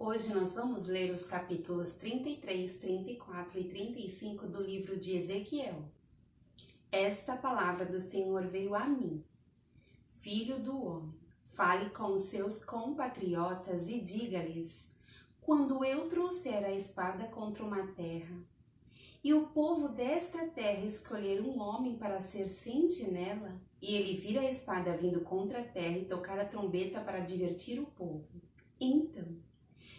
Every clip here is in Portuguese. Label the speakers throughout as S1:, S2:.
S1: Hoje nós vamos ler os capítulos 33, 34 e 35 do livro de Ezequiel. Esta palavra do Senhor veio a mim. Filho do homem, fale com os seus compatriotas e diga-lhes: quando eu trouxer a espada contra uma terra, e o povo desta terra escolher um homem para ser sentinela, e ele vir a espada vindo contra a terra e tocar a trombeta para divertir o povo, então,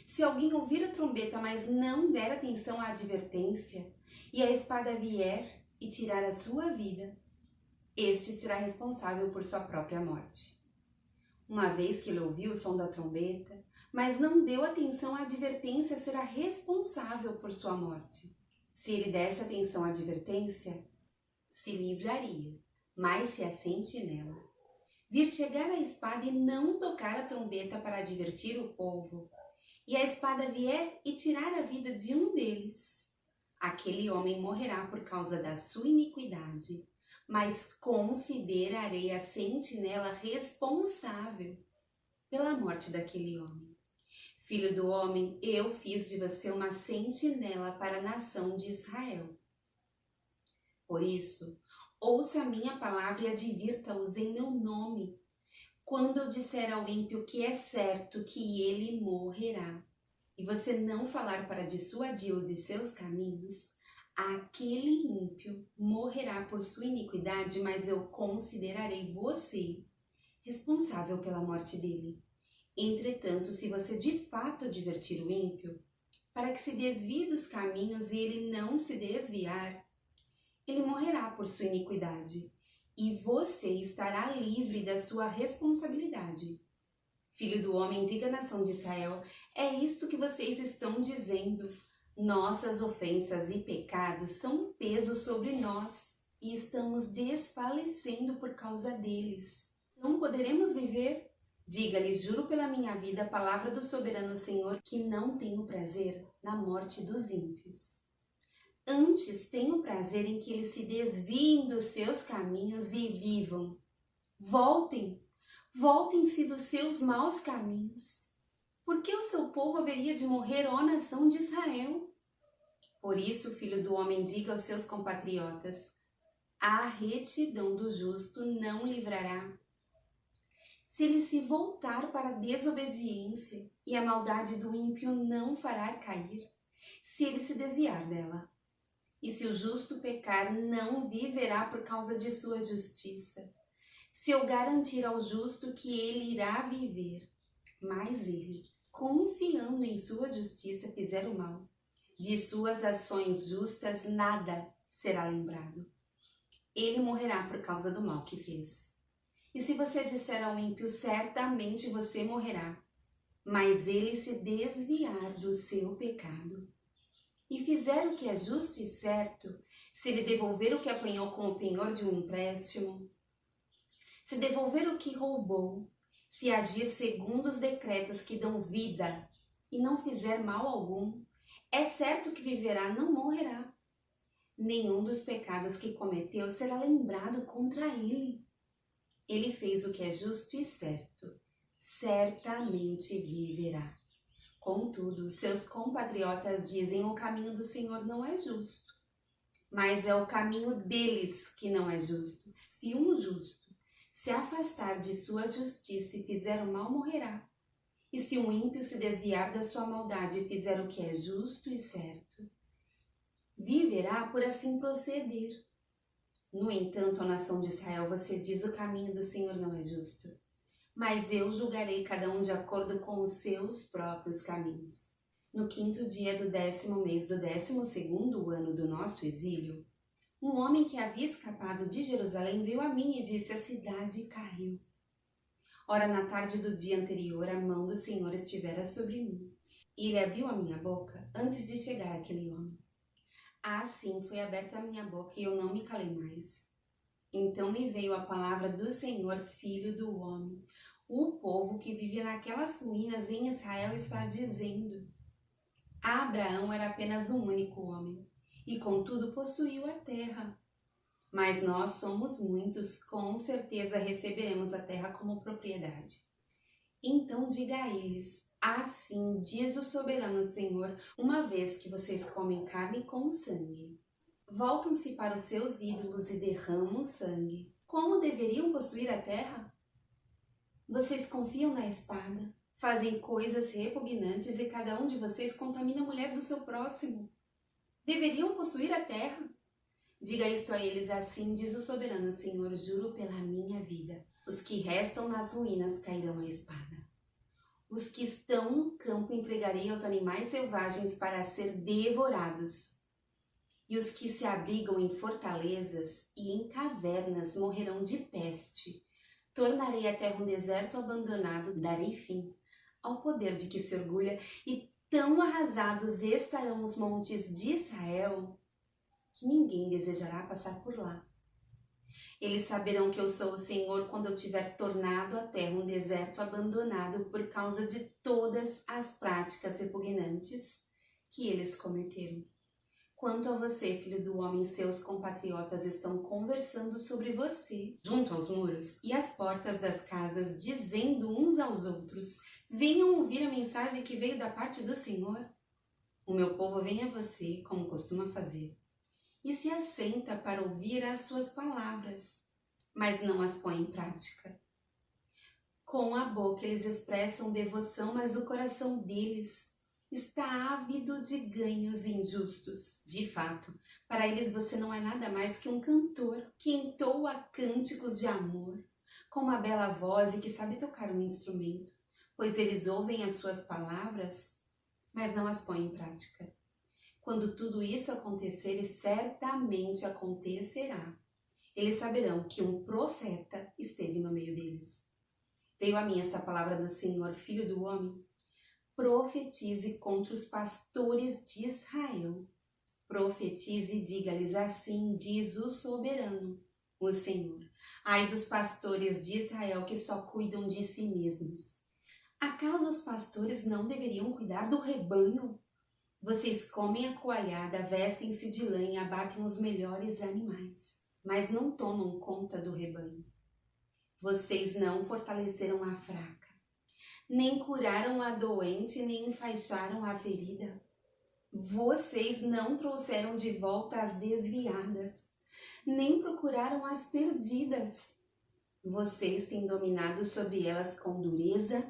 S1: se alguém ouvir a trombeta, mas não der atenção à advertência, e a espada vier e tirar a sua vida, este será responsável por sua própria morte. Uma vez que ele ouviu o som da trombeta, mas não deu atenção à advertência, será responsável por sua morte. Se ele desse atenção à advertência, se livraria, mas se a sentinela vir chegar a espada e não tocar a trombeta para advertir o povo, e a espada vier e tirar a vida de um deles, aquele homem morrerá por causa da sua iniquidade, mas considerarei a sentinela responsável pela morte daquele homem. Filho do homem, eu fiz de você uma sentinela para a nação de Israel. Por isso, ouça a minha palavra e advirta-os em meu nome. Quando eu disser ao ímpio que é certo que ele morrerá, e você não falar para dissuadi-lo de seus caminhos, aquele ímpio morrerá por sua iniquidade, mas eu considerarei você responsável pela morte dele. Entretanto, se você de fato advertir o ímpio, para que se desvie dos caminhos e ele não se desviar, ele morrerá por sua iniquidade, e você estará livre da sua responsabilidade. Filho do homem, diga à nação de Israel: é isto que vocês estão dizendo. Nossas ofensas e pecados são um peso sobre nós, e estamos desfalecendo por causa deles. Não poderemos viver? Diga-lhes: juro pela minha vida, a palavra do soberano Senhor, que não tenho prazer na morte dos ímpios. Antes tenho prazer em que eles se desviem dos seus caminhos e vivam. Voltem-se dos seus maus caminhos. Por que o seu povo haveria de morrer, ó nação de Israel? Por isso, filho do homem, diga aos seus compatriotas: a retidão do justo não livrará. Se ele se voltar para a desobediência, e a maldade do ímpio não fará cair, se ele se desviar dela. E se o justo pecar, não viverá por causa de sua justiça. Se eu garantir ao justo que ele irá viver, mas ele, confiando em sua justiça, fizer o mal, de suas ações justas nada será lembrado. Ele morrerá por causa do mal que fez. E se você disser ao ímpio: certamente você morrerá, mas ele se desviar do seu pecado e fizer o que é justo e certo, se ele devolver o que apanhou com o penhor de um empréstimo, se devolver o que roubou, se agir segundo os decretos que dão vida e não fizer mal algum, é certo que viverá, não morrerá. Nenhum dos pecados que cometeu será lembrado contra ele. Ele fez o que é justo e certo, certamente viverá. Contudo, seus compatriotas dizem: o caminho do Senhor não é justo, mas é o caminho deles que não é justo. Se um justo se afastar de sua justiça e fizer o mal, morrerá. E se um ímpio se desviar da sua maldade e fizer o que é justo e certo, viverá por assim proceder. No entanto, a nação de Israel, você diz: o caminho do Senhor não é justo, mas eu julgarei cada um de acordo com os seus próprios caminhos. No 5º dia do 10º mês do 12º ano do nosso exílio, um homem que havia escapado de Jerusalém veio a mim e disse: a cidade caiu. Ora, na tarde do dia anterior, a mão do Senhor estivera sobre mim, e ele abriu a minha boca antes de chegar aquele homem. Assim foi aberta a minha boca e eu não me calei mais. Então me veio a palavra do Senhor: filho do homem, o povo que vive naquelas ruínas em Israel está dizendo: Abraão era apenas um único homem, e contudo possuiu a terra. Mas nós somos muitos, com certeza receberemos a terra como propriedade. Então diga a eles: Assim diz o soberano Senhor, uma vez que vocês comem carne com sangue, voltam-se para os seus ídolos e derramam sangue. Como deveriam possuir a terra? Vocês confiam na espada, fazem coisas repugnantes e cada um de vocês contamina a mulher do seu próximo. Deveriam possuir a terra? Diga isto a eles, assim diz o soberano Senhor, juro pela minha vida. Os que restam nas ruínas cairão à espada. Os que estão no campo entregarei aos animais selvagens para ser devorados. E os que se abrigam em fortalezas e em cavernas morrerão de peste. Tornarei a terra um deserto abandonado, darei fim ao poder de que se orgulha, e tão arrasados estarão os montes de Israel que ninguém desejará passar por lá. Eles saberão que eu sou o Senhor quando eu tiver tornado a terra um deserto abandonado por causa de todas as práticas repugnantes que eles cometeram. Quanto a você, filho do homem, seus compatriotas estão conversando sobre você junto aos muros e às portas das casas, dizendo uns aos outros: venham ouvir a mensagem que veio da parte do Senhor. O meu povo vem a você, como costuma fazer, e se assenta para ouvir as suas palavras, mas não as põe em prática. Com a boca eles expressam devoção, mas o coração deles está ávido de ganhos injustos. De fato, para eles você não é nada mais que um cantor que entoa cânticos de amor, com uma bela voz e que sabe tocar um instrumento, pois eles ouvem as suas palavras, mas não as põem em prática. Quando tudo isso acontecer, e certamente acontecerá, eles saberão que um profeta esteve no meio deles. Veio a mim esta palavra do Senhor, filho do homem. Profetize contra os pastores de Israel. Profetize e diga-lhes, assim diz o soberano, o Senhor. Ai dos pastores de Israel que só cuidam de si mesmos. Acaso os pastores não deveriam cuidar do rebanho? Vocês comem a coalhada, vestem-se de lã e abatem os melhores animais, mas não tomam conta do rebanho. Vocês não fortaleceram a fraca, nem curaram a doente, nem enfaixaram a ferida. Vocês não trouxeram de volta as desviadas, nem procuraram as perdidas. Vocês têm dominado sobre elas com dureza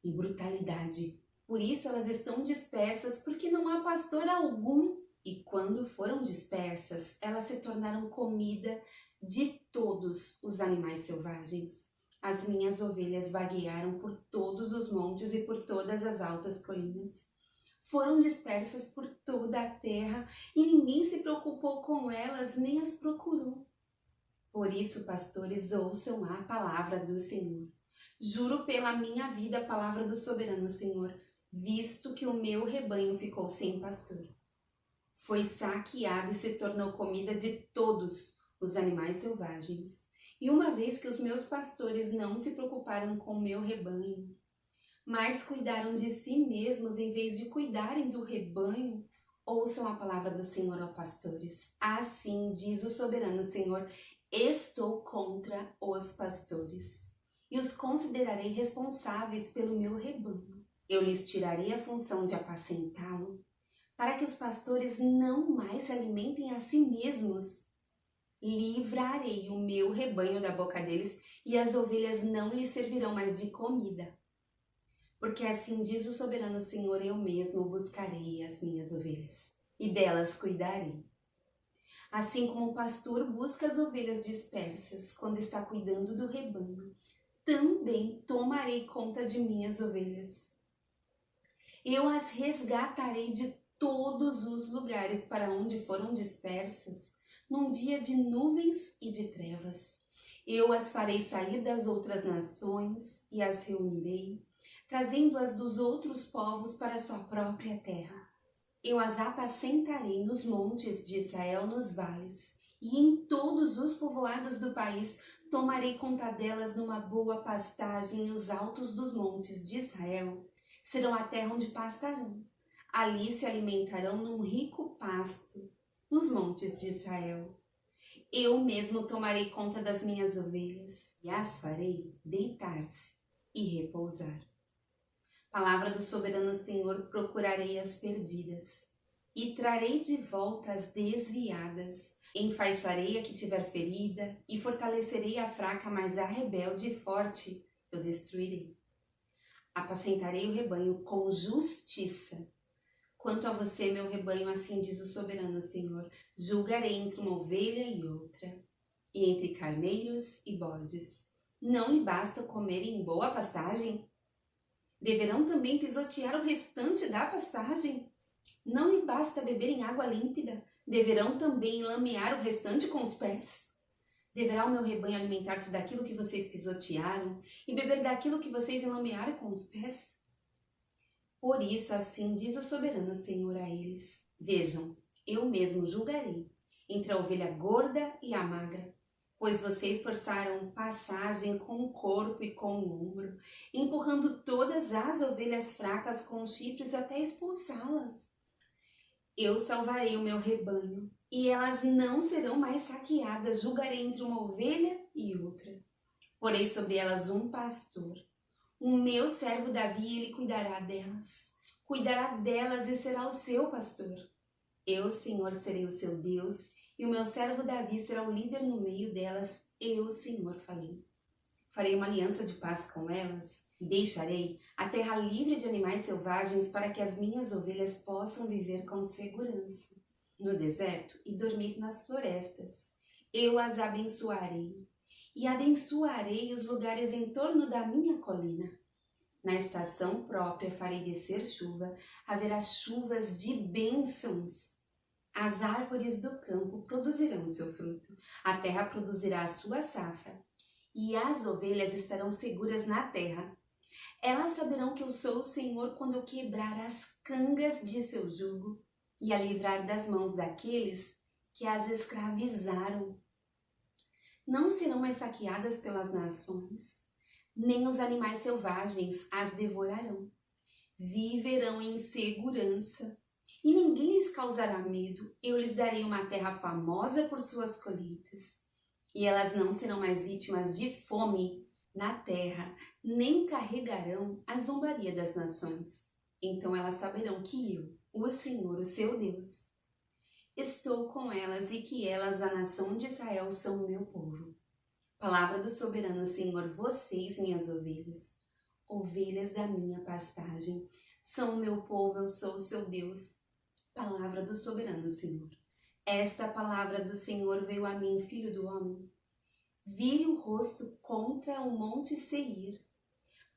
S1: e brutalidade. Por isso elas estão dispersas, porque não há pastor algum. E quando foram dispersas, elas se tornaram comida de todos os animais selvagens. As minhas ovelhas vaguearam por todos os montes e por todas as altas colinas. Foram dispersas por toda a terra e ninguém se preocupou com elas nem as procurou. Por isso, pastores, ouçam a palavra do Senhor. Juro pela minha vida a palavra do soberano Senhor, visto que o meu rebanho ficou sem pastor. Foi saqueado e se tornou comida de todos os animais selvagens. E uma vez que os meus pastores não se preocuparam com o meu rebanho, mas cuidaram de si mesmos em vez de cuidarem do rebanho, ouçam a palavra do Senhor, ó pastores. Assim diz o soberano Senhor, estou contra os pastores e os considerarei responsáveis pelo meu rebanho. Eu lhes tirarei a função de apacentá-lo, para que os pastores não mais se alimentem a si mesmos. Livrarei o meu rebanho da boca deles, e as ovelhas não lhes servirão mais de comida. Porque assim diz o soberano Senhor, eu mesmo buscarei as minhas ovelhas, e delas cuidarei. Assim como o pastor busca as ovelhas dispersas quando está cuidando do rebanho, também tomarei conta de minhas ovelhas. Eu as resgatarei de todos os lugares para onde foram dispersas, num dia de nuvens e de trevas. Eu as farei sair das outras nações e as reunirei, trazendo-as dos outros povos para sua própria terra. Eu as apacentarei nos montes de Israel, nos vales, e em todos os povoados do país tomarei conta delas numa boa pastagem, e os altos dos montes de Israel serão a terra onde pastarão. Ali se alimentarão num rico pasto, nos montes de Israel. Eu mesmo tomarei conta das minhas ovelhas e as farei deitar-se e repousar. Palavra do soberano Senhor: procurarei as perdidas e trarei de volta as desviadas. Enfaixarei a que tiver ferida e fortalecerei a fraca, mas a rebelde e forte eu destruirei. Apacentarei o rebanho com justiça. Quanto a você, meu rebanho, assim diz o soberano Senhor: julgarei entre uma ovelha e outra, e entre carneiros e bodes. Não lhe basta comer em boa pastagem? Deverão também pisotear o restante da pastagem? Não lhe basta beber em água límpida? Deverão também lamear o restante com os pés? Deverá o meu rebanho alimentar-se daquilo que vocês pisotearam e beber daquilo que vocês enlamearam com os pés? Por isso, assim diz o soberano Senhor a eles: vejam, eu mesmo julgarei entre a ovelha gorda e a magra, pois vocês forçaram passagem com o corpo e com o ombro, empurrando todas as ovelhas fracas com chifres até expulsá-las. Eu salvarei o meu rebanho, e elas não serão mais saqueadas. Julgarei entre uma ovelha e outra. Porei sobre elas um pastor. O meu servo Davi, ele cuidará delas. Cuidará delas e será o seu pastor. Eu, Senhor, serei o seu Deus, e o meu servo Davi será o líder no meio delas. Eu, Senhor, falei. Farei uma aliança de paz com elas e deixarei a terra livre de animais selvagens para que as minhas ovelhas possam viver com segurança no deserto e dormir nas florestas. Eu as abençoarei e abençoarei os lugares em torno da minha colina. Na estação própria farei descer chuva, haverá chuvas de bênçãos. As árvores do campo produzirão seu fruto, a terra produzirá a sua safra, e as ovelhas estarão seguras na terra. Elas saberão que eu sou o Senhor quando eu quebrar as cangas de seu jugo e a livrar das mãos daqueles que as escravizaram. Não serão mais saqueadas pelas nações, nem os animais selvagens as devorarão. Viverão em segurança e ninguém lhes causará medo. Eu lhes darei uma terra famosa por suas colheitas, e elas não serão mais vítimas de fome na terra, nem carregarão a zombaria das nações. Então elas saberão que eu, o Senhor, o seu Deus, estou com elas e que elas, a nação de Israel, são o meu povo. Palavra do soberano Senhor: vocês, minhas ovelhas, ovelhas da minha pastagem, são o meu povo, eu sou o seu Deus. Palavra do soberano Senhor. Esta palavra do Senhor veio a mim, filho do homem. Vire o rosto contra o monte Seir.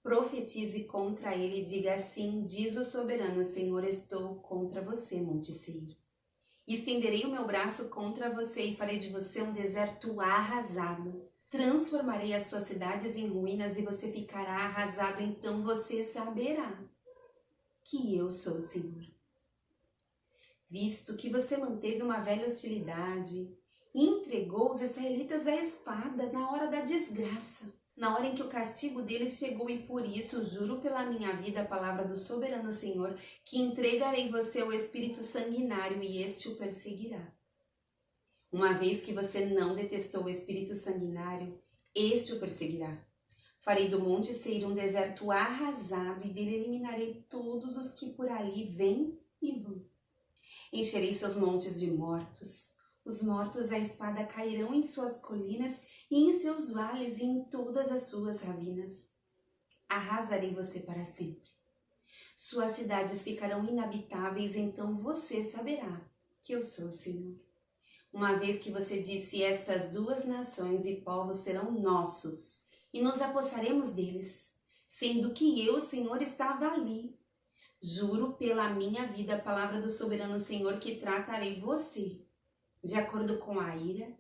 S1: Profetize contra ele e diga: assim diz o soberano Senhor: estou contra você, monte Seir. Estenderei o meu braço contra você e farei de você um deserto arrasado. Transformarei as suas cidades em ruínas e você ficará arrasado. Então você saberá que eu sou o Senhor. Visto que você manteve uma velha hostilidade e entregou os israelitas à espada na hora da desgraça, na hora em que o castigo deles chegou, e por isso juro pela minha vida, a palavra do soberano Senhor, que entregarei você ao espírito sanguinário e este o perseguirá. Uma vez que você não detestou o espírito sanguinário, este o perseguirá. Farei do monte Seir um deserto arrasado e dele eliminarei todos os que por ali vêm e vão. Encherei seus montes de mortos. Os mortos da espada cairão em suas colinas e em seus vales e em todas as suas ravinas. Arrasarei você para sempre. Suas cidades ficarão inabitáveis, então você saberá que eu sou o Senhor. Uma vez que você disse: estas duas nações e povos serão nossos, e nos apossaremos deles, sendo que eu, Senhor, estava ali. Juro pela minha vida, a palavra do soberano Senhor, que tratarei você de acordo com a ira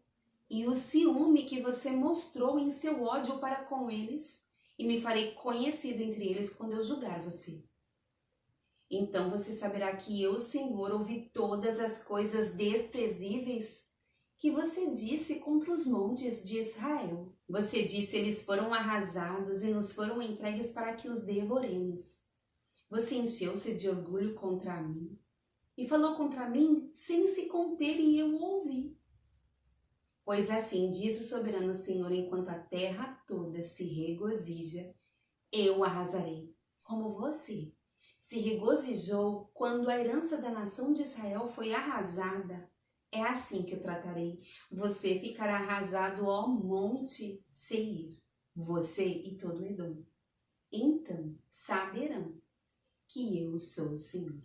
S1: e o ciúme que você mostrou em seu ódio para com eles, e me farei conhecido entre eles quando eu julgar você. Então você saberá que eu, Senhor, ouvi todas as coisas desprezíveis que você disse contra os montes de Israel. Você disse: eles foram arrasados e nos foram entregues para que os devoremos. Você encheu-se de orgulho contra mim e falou contra mim sem se conter, e eu ouvi. Pois assim diz o soberano Senhor: enquanto a terra toda se regozija, eu arrasarei. como você se regozijou quando a herança da nação de Israel foi arrasada, é assim que eu tratarei. Você ficará arrasado, ó monte Seir, você e todo Edom. Então saberão que eu sou o Senhor.